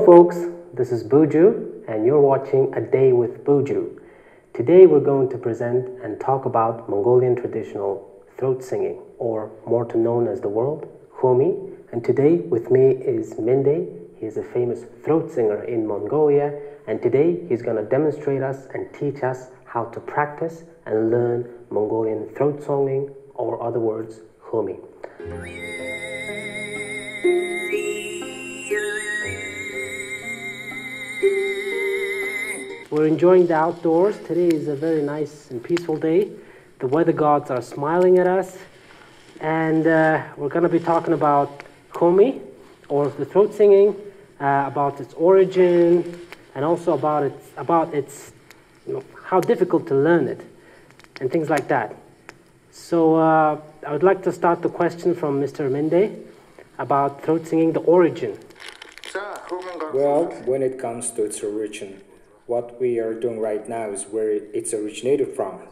folks, this is Buju and you're watching A Day with Buju. Today we're going to present and talk about Mongolian traditional throat singing, or more to known as the world, Khuumii. And today with me is Mende. He is a famous throat singer in Mongolia, and today he's going to demonstrate us and teach us how to practice and learn Mongolian throat singing, or other words, Khuumii. We're enjoying the outdoors. Today is a very nice and peaceful day. The weather gods are smiling at us, and we're going to be talking about Khuumii, or the throat singing, about its origin, and also about its how difficult to learn it, and things like that. So I would like to start the question from Mr. Mende about throat singing, the origin. Well, when it comes to its origin, what we are doing right now is where it's originated from.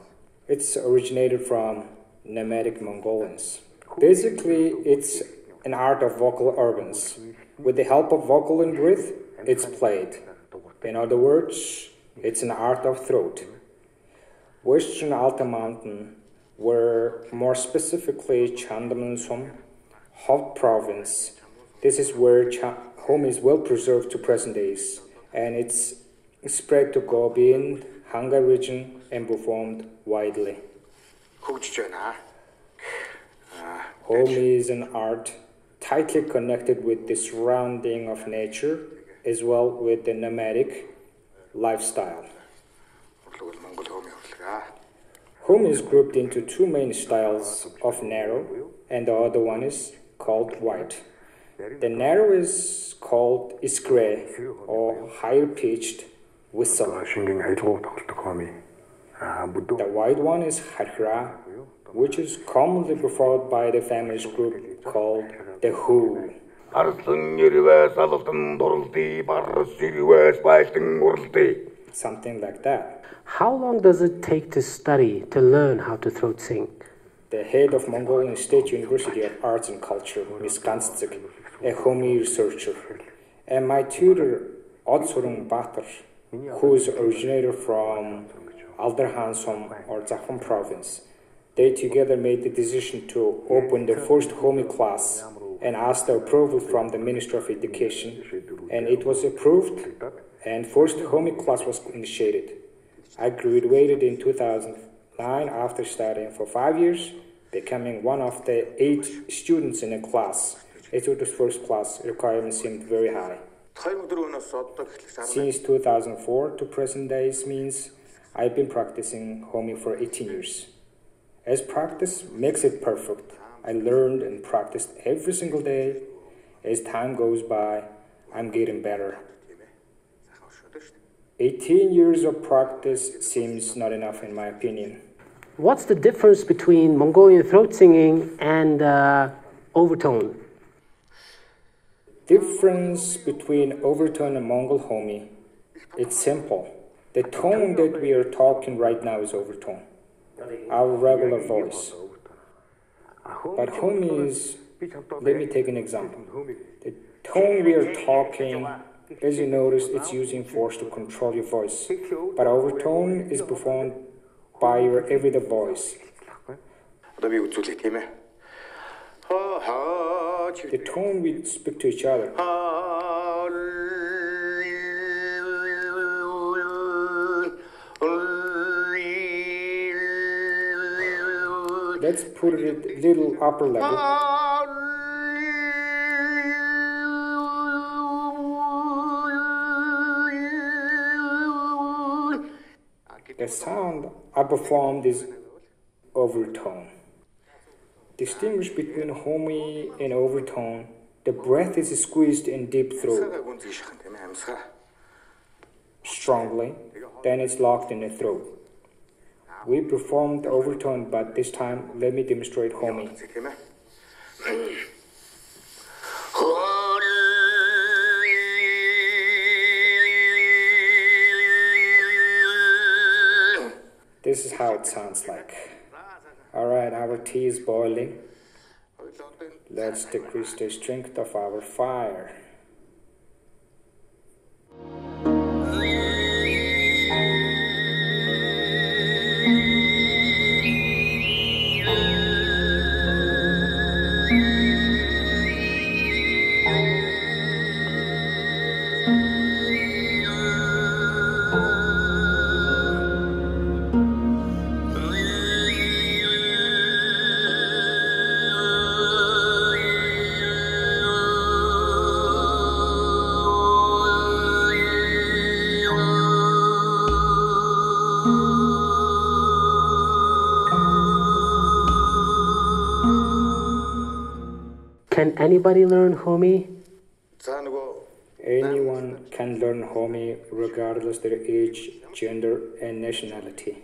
It's originated from nomadic Mongolians. Basically, it's an art of vocal organs. With the help of vocal and breath, it's played. In other words, it's an art of throat. Western Alta Mountain, where more specifically Chandamansom, Hot Province, this is where Khuumii is well preserved to present days, and it's spread to Gobi and Hanga region and performed widely. Khuumii is an art tightly connected with the surrounding of nature as well with the nomadic lifestyle. Khuumii is grouped into two main styles of narrow, and the other one is called wide. The narrow is called iskre, or higher pitched whistle. The wide one is harhra, which is commonly performed by the famous group called the Who. Something like that. How long does it take to study, to learn how to throat sing? The head of Mongolian State University of Arts and Culture, Ms. Kantsik, a Khuumii researcher, and my tutor, Odsurung Batar, who is originated from Alderhansom or Zakhum province. They together made the decision to open the first Khuumii class and asked the approval from the Ministry of Education, and it was approved, and first Khuumii class was initiated. I graduated in 2009 after studying for 5 years, becoming one of the 8 students in a class. It was the first class. Requirement seemed very high. Since 2004 to present days means I've been practicing Khuumii for 18 years. As practice makes it perfect, I learned and practiced every single day. As time goes by, I'm getting better. 18 years of practice seems not enough in my opinion. What's the difference between Mongolian throat singing and overtone? Difference between overtone and Mongol Khuumii, it's simple. The tone that we are talking right now is overtone, our regular voice. But Khuumii is, let me take an example. The tone we are talking, as you notice, it's using force to control your voice. But overtone is performed by your everyday voice. The tone we speak to each other. Let's put it a little upper level. The sound I performed is overtone. Distinguish between Khuumii and overtone. The breath is squeezed in deep throat strongly, then it's locked in the throat. We performed overtone, but this time let me demonstrate Khuumii. This is how it sounds like. Alright, our tea is boiling. Let's decrease the strength of our fire. Can anybody learn Khuumii? Anyone can learn Khuumii regardless their age, gender, and nationality.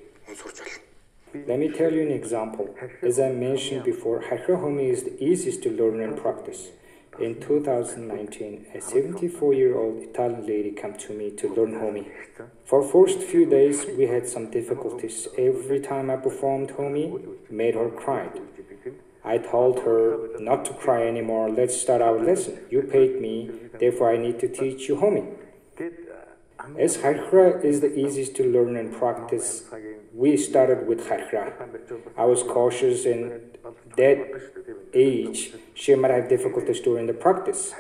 Let me tell you an example. As I mentioned before, Khuumii is the easiest to learn and practice. In 2019, a 74-year-old Italian lady came to me to learn Khuumii. For first few days, we had some difficulties. Every time I performed Khuumii, made her cry. I told her not to cry anymore. Let's start our lesson. You paid me, therefore I need to teach you Khuumii. As Kharkra is the easiest to learn and practice, we started with Kharkra. I was cautious in that age, she might have difficulties during the practice.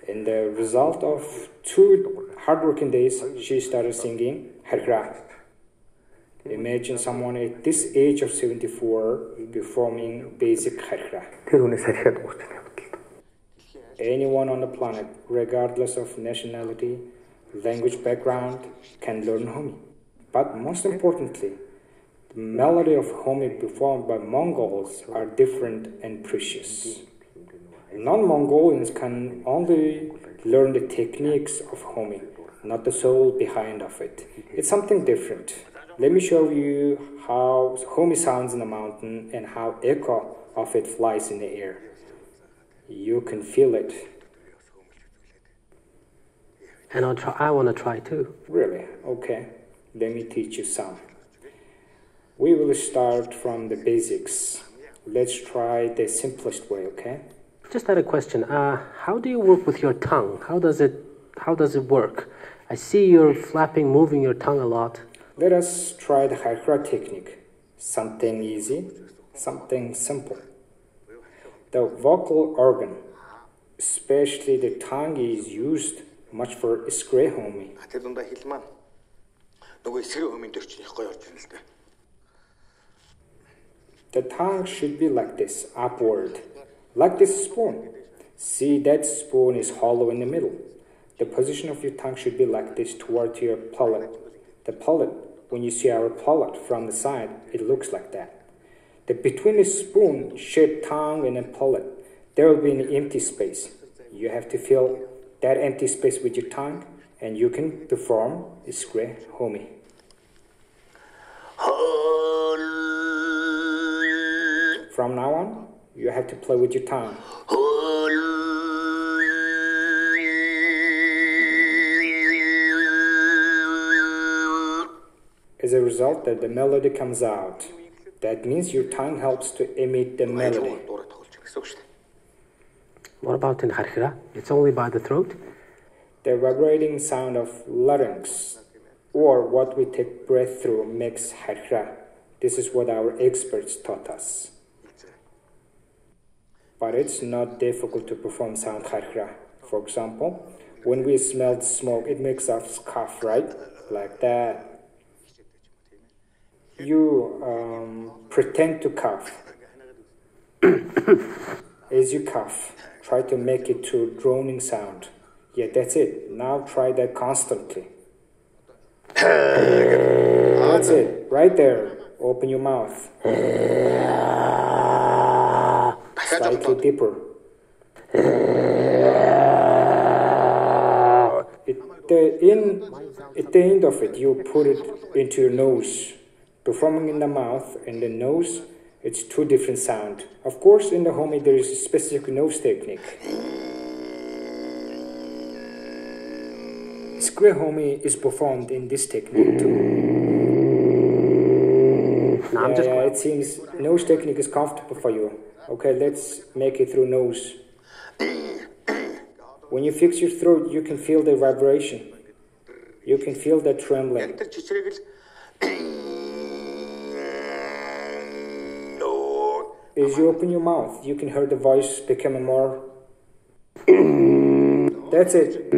In the result of 2 hardworking days, she started singing Kharkra. Imagine someone at this age of 74 performing basic Kharkra. Anyone on the planet, regardless of nationality, language background, can learn Khuumii. But most importantly, the melody of Khuumii performed by Mongols are different and precious. Non-Mongolians can only learn the techniques of Khuumii, not the soul behind of it. It's something different. Let me show you how Khuumii sounds in the mountain and how echo of it flies in the air. You can feel it. And I want to try too. Really? Okay. Let me teach you some. We will start from the basics. Let's try the simplest way, okay? Just had a question. How do you work with your tongue? How does it work? I see you're flapping, moving your tongue a lot. Let us try the Kharkra technique. Something easy, something simple. The vocal organ, especially the tongue, is used much for Skre Khuumii. The tongue should be like this, upward, like this spoon. See, that spoon is hollow in the middle. The position of your tongue should be like this toward your palate. The palate, when you see our palate from the side, it looks like that. Between the spoon-shaped tongue and the palate, there will be an empty space. You have to fill that empty space with your tongue, and you can perform Skre Khuumii. From now on, you have to play with your tongue. As a result, the melody comes out. That means your tongue helps to emit the melody. What about in Kharkra? It's only by the throat? The vibrating sound of larynx, or what we take breath through, makes Kharkra. This is what our experts taught us. But it's not difficult to perform sound Kharkra. For example, when we smell smoke, it makes us cough, right? Like that. You pretend to cough. As you cough, try to make it to a droning sound. Yeah, that's it. Now try that constantly. That's it. Right there. Open your mouth. Slightly deeper. At the end of it, you put it into your nose. Performing in the mouth and the nose, it's 2 different sounds. Of course, in the Khuumii, there is a specific nose technique. Skre Khuumii is performed in this technique too. It seems nose technique is comfortable for you. Okay, let's make it through nose. When you fix your throat, you can feel the vibration. You can feel the trembling. As you open your mouth, you can hear the voice becoming more. That's it.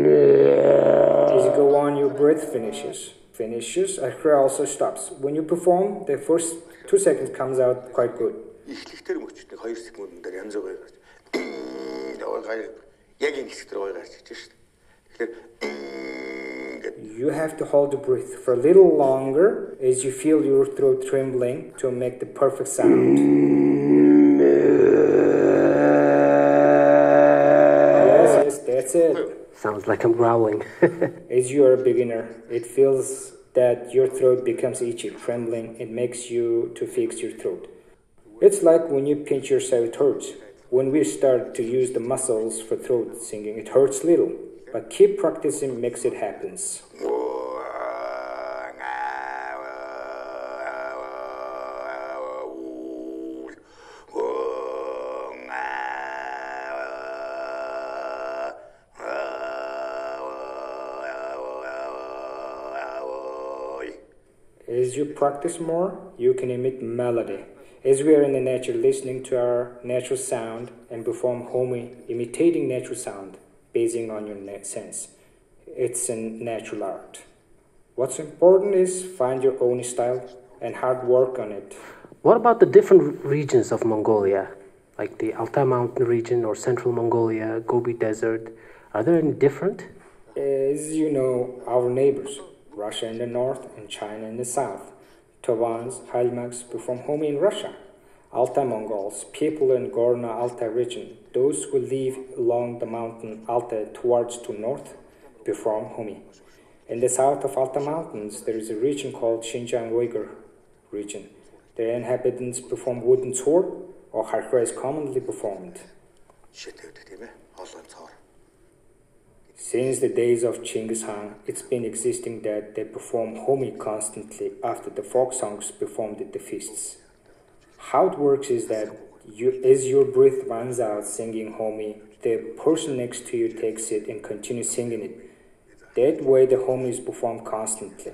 As you go on, your breath finishes. Kharkra also stops. When you perform, the first 2 seconds comes out quite good. You have to hold the breath for a little longer as you feel your throat trembling to make the perfect sound. That's it. Sounds like I'm growling. As you are a beginner, it feels that your throat becomes itchy, trembling. It makes you to fix your throat. It's like when you pinch yourself, it hurts. When we start to use the muscles for throat singing, it hurts little. But keep practicing makes it happen. As you practice more, you can emit melody. As we are in the nature, listening to our natural sound and perform Khuumii, imitating natural sound, basing on your sense. It's a natural art. What's important is find your own style and hard work on it. What about the different regions of Mongolia, like the Altai Mountain region or Central Mongolia, Gobi Desert? Are there any different? As you know, our neighbors, Russia in the north and China in the south. Tuvans, Halmaks perform Khuumii in Russia. Altai Mongols, people in Gorno-Altai region, those who live along the mountain Altai towards to north, perform Khuumii. In the south of Altai Mountains, there is a region called Xinjiang Uyghur region. The inhabitants perform wooden sword, or harkra is commonly performed. Since the days of Genghis Khan, it's been existing that they perform Khuumii constantly after the folk songs performed at the feasts. How it works is that as your breath runs out singing Khuumii, the person next to you takes it and continues singing it. That way the Khuumii is performed constantly.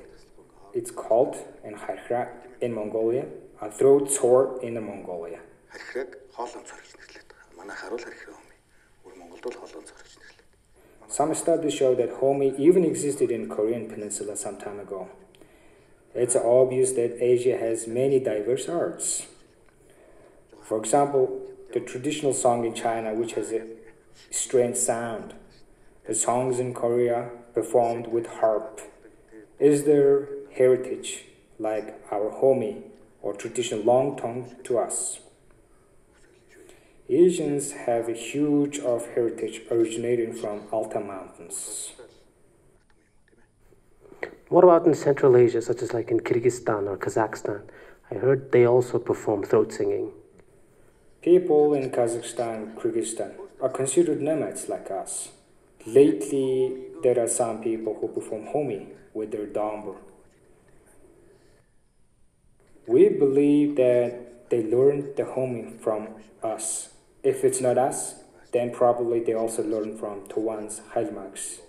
It's called in harkra in Mongolia, a throat sword in Mongolia. Some studies show that Khuumii even existed in Korean peninsula some time ago. It's obvious that Asia has many diverse arts. For example, the traditional song in China, which has a strange sound. The songs in Korea performed with harp. Is their heritage like our Khuumii or traditional long tongue to us? Asians have a huge of heritage originating from Altai Mountains. What about in Central Asia, such as like in Kyrgyzstan or Kazakhstan? I heard they also perform throat singing. People in Kazakhstan, Kyrgyzstan are considered nomads like us. Lately, there are some people who perform Khuumii with their dambar. We believe that they learned the Khuumii from us. If it's not us, then probably they also learned from Tuvans, Halmaks.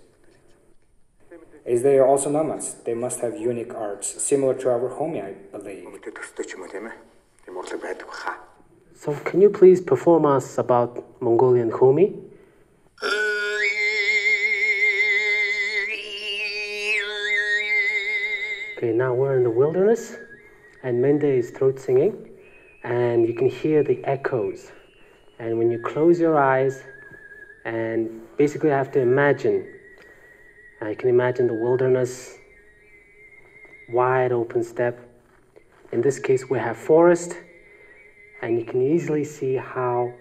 As they are also nomads, they must have unique arts, similar to our Khuumii, I believe. So can you please perform us about Mongolian Khuumii? Okay, now we're in the wilderness, and Mende is throat singing, and you can hear the echoes. And when you close your eyes, and basically you have to imagine, you can imagine the wilderness, wide open steppe. In this case, we have forest, and you can easily see how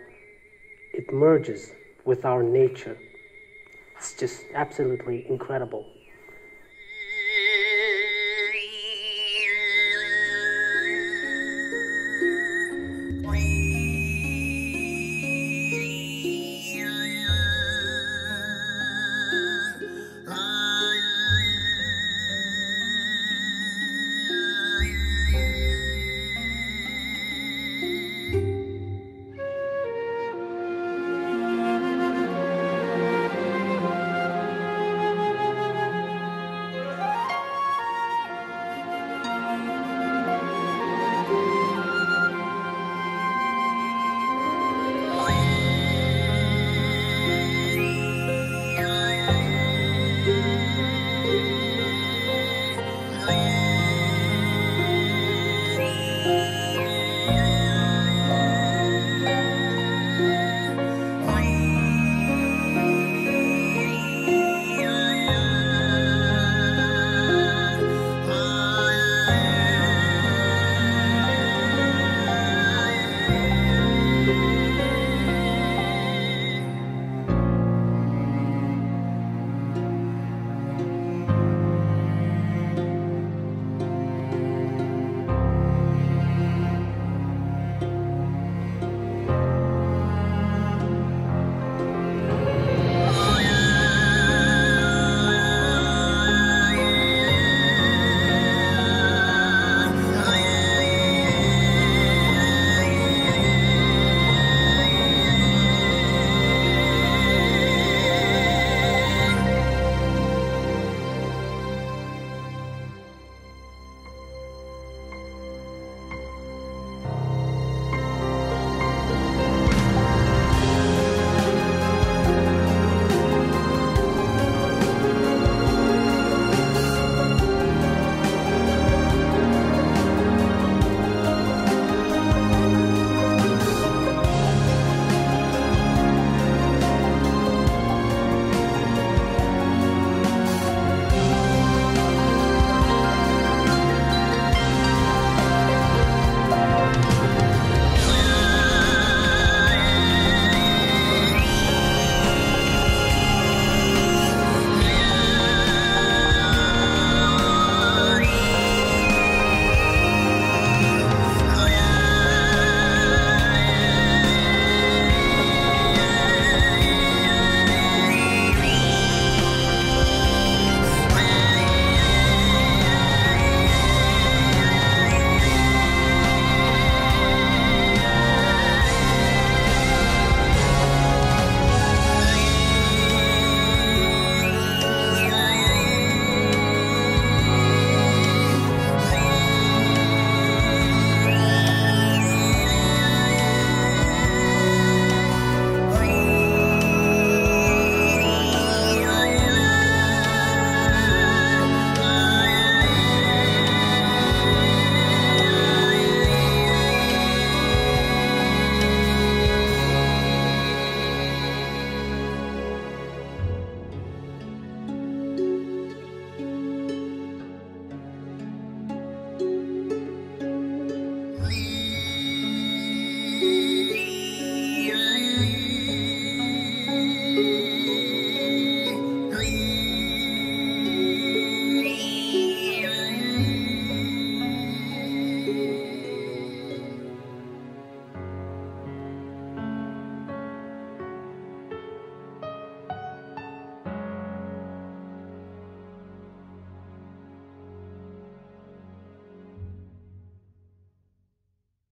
it merges with our nature. It's just absolutely incredible.